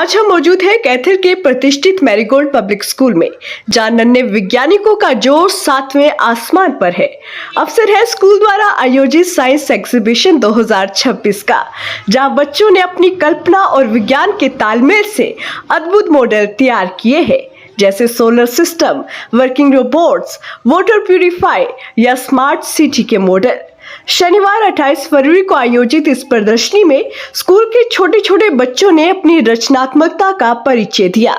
आज हम मौजूद हैं कैथल के प्रतिष्ठित मैरीगोल्ड पब्लिक स्कूल में, जहां नन्हे वैज्ञानिकों का जोश 7वें आसमान पर है। अवसर है स्कूल द्वारा आयोजित साइंस एग्जीबिशन 2026 का, जहां बच्चों ने अपनी कल्पना और विज्ञान के तालमेल से अद्भुत मॉडल तैयार किए हैं, जैसे solar system, working robots, water purifier या स्मार्ट सिटी के मॉडल। शनिवार 28 फरवरी को आयोजित इस प्रदर्शनी में स्कूल के छोटे छोटे बच्चों ने अपनी रचनात्मकता का परिचय दिया।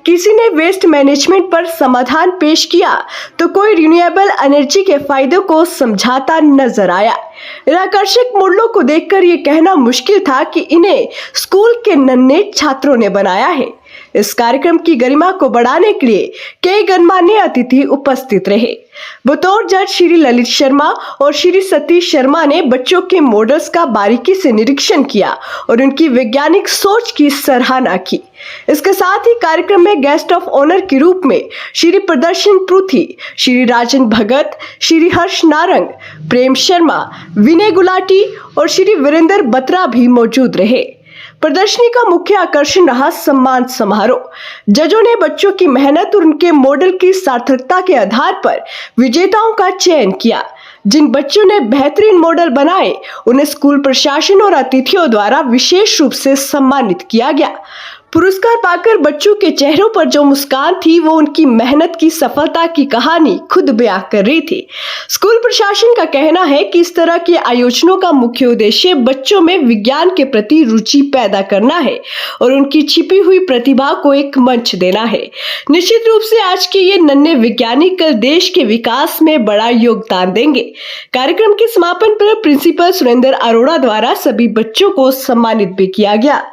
किसी ने वेस्ट मैनेजमेंट पर समाधान पेश किया तो कोई रिन्यूएबल एनर्जी के फायदों को समझाता नजर आया। इन आकर्षक मॉडलों को देखकर ये कहना मुश्किल था कि इन्हें स्कूल के नन्हे छात्रों ने बनाया है। इस कार्यक्रम की गरिमा को बढ़ाने के लिए कई गणमान्य अतिथि उपस्थित रहे। बतौर जज श्री ललित शर्मा और श्री सतीश शर्मा ने बच्चों के मॉडल्स का बारीकी से निरीक्षण किया और उनकी वैज्ञानिक सोच की सराहना की। इसके साथ ही कार्यक्रम में गेस्ट ऑफ ऑनर के रूप में श्री प्रदर्शन पृथ्वी, श्री राजन भगत, श्री हर्ष नारंग, प्रेम शर्मा, विनय गुलाटी और श्री वीरेंद्र बत्रा भी मौजूद रहे। प्रदर्शनी का मुख्य आकर्षण रहा सम्मान समारोह। जजों ने बच्चों की मेहनत और उनके मॉडल की सार्थकता के आधार पर विजेताओं का चयन किया। जिन बच्चों ने बेहतरीन मॉडल बनाए उन्हें स्कूल प्रशासन और अतिथियों द्वारा विशेष रूप से सम्मानित किया गया। पुरस्कार पाकर बच्चों के चेहरों पर जो मुस्कान थी वो उनकी मेहनत की सफलता की कहानी खुद बयां कर रही थी। स्कूल प्रशासन का कहना है कि इस तरह के आयोजनों का मुख्य उद्देश्य बच्चों में विज्ञान के प्रति रुचि पैदा करना है और उनकी छिपी हुई प्रतिभा को एक मंच देना है। निश्चित रूप से आज के ये नन्हे वैज्ञानिक कल देश के विकास में बड़ा योगदान देंगे। कार्यक्रम के समापन पर प्रिंसिपल सुरेंद्र अरोड़ा द्वारा सभी बच्चों को सम्मानित भी किया गया।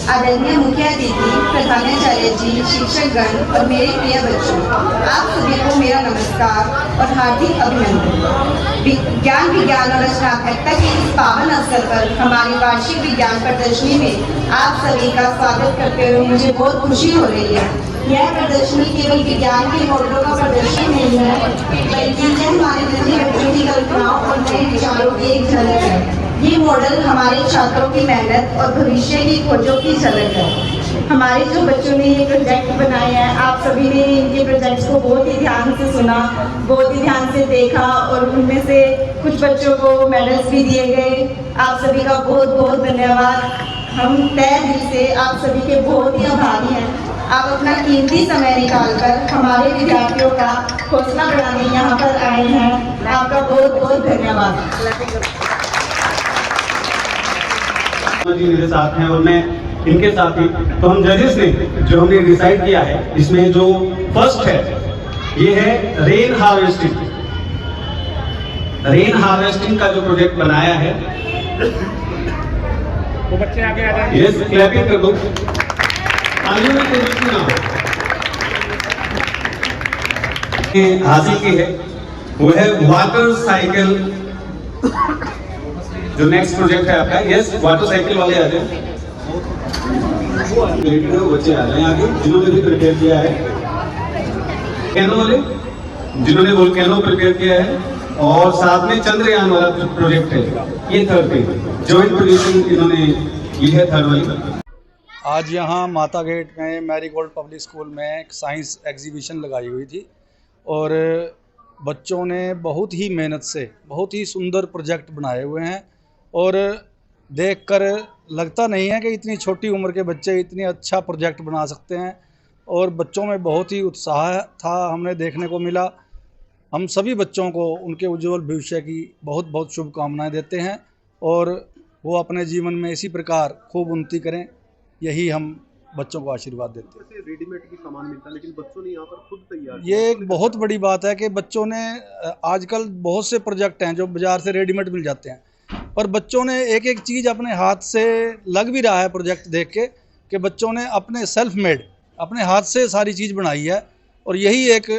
आदरणीय मुख्य अतिथि, प्रधानाचार्य जी, शिक्षकगण और मेरे प्रिय बच्चों, आप सभी को मेरा नमस्कार और हार्दिक अभिनंदन। विज्ञान और रचनात्मकता के इस पावन अवसर पर हमारी वार्षिक विज्ञान प्रदर्शनी में आप सभी का स्वागत करते हुए मुझे बहुत खुशी हो रही है। यह प्रदर्शनी केवल विज्ञान के मॉडलों का प्रदर्शन नहीं है, बल्कि यह हमारे नन्हे बच्चों की कल्पनाओं और नए विचारों की एक झलक है। ये मॉडल हमारे छात्रों की मेहनत और भविष्य की खोजों की झलक है। हमारे जो बच्चों ने ये प्रोजेक्ट बनाए हैं, आप सभी ने इनके प्रोजेक्ट्स को बहुत ही ध्यान से सुना, बहुत ही ध्यान से देखा और उनमें से कुछ बच्चों को मेडल्स भी दिए गए। आप सभी का बहुत बहुत धन्यवाद। हम तहे दिल से आप सभी के बहुत ही आभारी हैं। आप अपना कीमती समय निकालकर हमारे विद्यार्थियों का हौसला बढ़ाने यहाँ पर आए हैं। आपका बहुत बहुत धन्यवाद। जी मेरे साथ हैं और मैं इनके साथ ही, तो हम जजेस ने जो हमने डिसाइड किया है, इसमें जो फर्स्ट है ये है रेन हार्वेस्टिंग। रेन हार्वेस्टिंग का जो प्रोजेक्ट बनाया है, वो बच्चे आगे आ जाएंगे। यस, क्लैपिंग कर दो। आगे में प्रोजेक्ट ना हासिल की है वो है वाटर साइकिल। जो नेक्स्ट प्रोजेक्ट है आपका, यस, वाटर साइकिल वाले आ जाए, बच्चे आ जाए आगे, जिन्होंने भी प्रिपेयर किया है। कैनो वाले जिन्होंने वोल्केनो प्रिपेयर किया है, और साथ में चंद्रयान वाला प्रोजेक्ट है, ये थर्ड पे जॉइंट पोजीशन इन्होंने ये है, थर्ड वाली। आज यहाँ माता गेट में मैरीगोल्ड पब्लिक स्कूल में एक साइंस एग्जीबिशन लगाई हुई थी और बच्चों ने बहुत ही मेहनत से बहुत ही सुंदर प्रोजेक्ट बनाए हुए हैं और देखकर लगता नहीं है कि इतनी छोटी उम्र के बच्चे इतनी अच्छा प्रोजेक्ट बना सकते हैं और बच्चों में बहुत ही उत्साह था, हमने देखने को मिला। हम सभी बच्चों को उनके उज्जवल भविष्य की बहुत बहुत शुभकामनाएं देते हैं और वो अपने जीवन में इसी प्रकार खूब उन्नति करें, यही हम बच्चों को आशीर्वाद देते हैं। रेडीमेड की सामान मिलता है लेकिन बच्चों ने यहाँ पर खुद तैयार, ये एक बहुत बड़ी बात है कि बच्चों ने, आजकल बहुत से प्रोजेक्ट हैं जो बाज़ार से रेडीमेड मिल जाते हैं, पर बच्चों ने एक एक चीज़ अपने हाथ से, लग भी रहा है प्रोजेक्ट देख के कि बच्चों ने अपने सेल्फ मेड, अपने हाथ से सारी चीज़ बनाई है और यही एक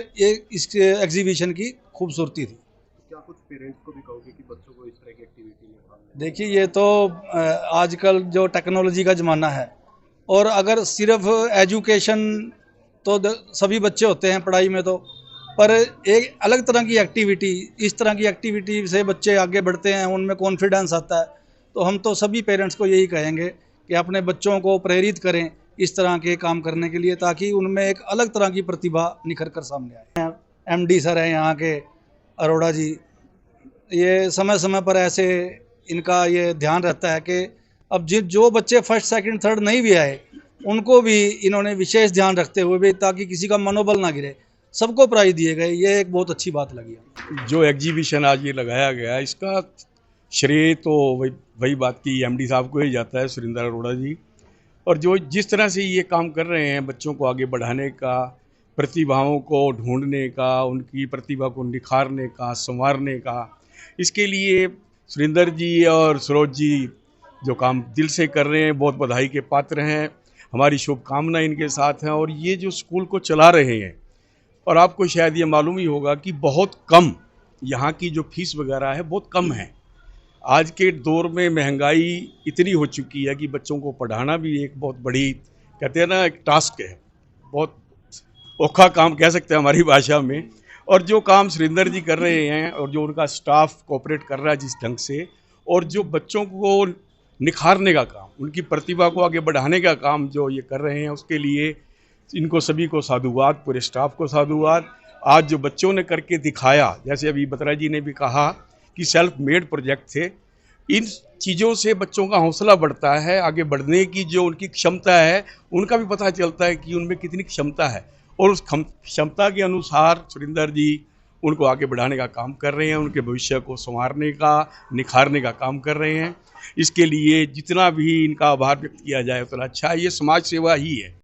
इस एग्जीबिशन की खूबसूरती थी। क्या कुछ पेरेंट्स को भी कहोगे कि बच्चों को इस तरह की एक्टिविटी में भाग लें? देखिए, ये तो आजकल जो टेक्नोलॉजी का ज़माना है और अगर सिर्फ एजुकेशन तो सभी बच्चे होते हैं पढ़ाई में, तो पर एक अलग तरह की एक्टिविटी, इस तरह की एक्टिविटी से बच्चे आगे बढ़ते हैं, उनमें कॉन्फिडेंस आता है। तो हम तो सभी पेरेंट्स को यही कहेंगे कि अपने बच्चों को प्रेरित करें इस तरह के काम करने के लिए, ताकि उनमें एक अलग तरह की प्रतिभा निखर कर सामने आए। एमडी सर हैं यहाँ के, अरोड़ा जी, ये समय समय पर ऐसे इनका ये ध्यान रहता है कि अब जो बच्चे फर्स्ट सेकंड थर्ड नहीं भी आए उनको भी इन्होंने विशेष ध्यान रखते हुए भी, ताकि किसी का मनोबल ना गिरे, सबको प्राइज दिए गए। ये एक बहुत अच्छी बात लगी। जो एग्जीबिशन आज ये लगाया गया, इसका श्रेय तो वही बात की एमडी साहब को ही जाता है, सुरेंद्र अरोड़ा जी। और जो जिस तरह से ये काम कर रहे हैं बच्चों को आगे बढ़ाने का, प्रतिभाओं को ढूंढने का, उनकी प्रतिभा को निखारने का, संवारने का, इसके लिए सुरेंद्र जी और सरोज जी जो काम दिल से कर रहे हैं, बहुत बधाई के पात्र हैं। हमारी शुभकामनाएं इनके साथ हैं। और ये जो स्कूल को चला रहे हैं, और आपको शायद ये मालूम ही होगा कि बहुत कम यहाँ की जो फीस वगैरह है बहुत कम है। आज के दौर में महंगाई इतनी हो चुकी है कि बच्चों को पढ़ाना भी एक बहुत बड़ी, कहते हैं ना, एक टास्क है, बहुत औखा काम कह सकते हैं हमारी भाषा में। और जो काम सुरेंद्र जी कर रहे हैं और जो उनका स्टाफ कोऑपरेट कर रहा है जिस ढंग से, और जो बच्चों को निखारने का काम, उनकी प्रतिभा को आगे बढ़ाने का काम जो ये कर रहे हैं, उसके लिए इनको सभी को साधुवाद, पूरे स्टाफ को साधुवाद। आज जो बच्चों ने करके दिखाया, जैसे अभी बत्रा जी ने भी कहा कि सेल्फ मेड प्रोजेक्ट थे, इन चीज़ों से बच्चों का हौसला बढ़ता है, आगे बढ़ने की जो उनकी क्षमता है उनका भी पता चलता है कि उनमें कितनी क्षमता है। और उस क्षमता के अनुसार सुरेंद्र जी उनको आगे बढ़ाने का काम कर रहे हैं, उनके भविष्य को संवारने का, निखारने का काम कर रहे हैं। इसके लिए जितना भी इनका आभार व्यक्त किया जाए उतना अच्छा है। ये समाज सेवा ही है।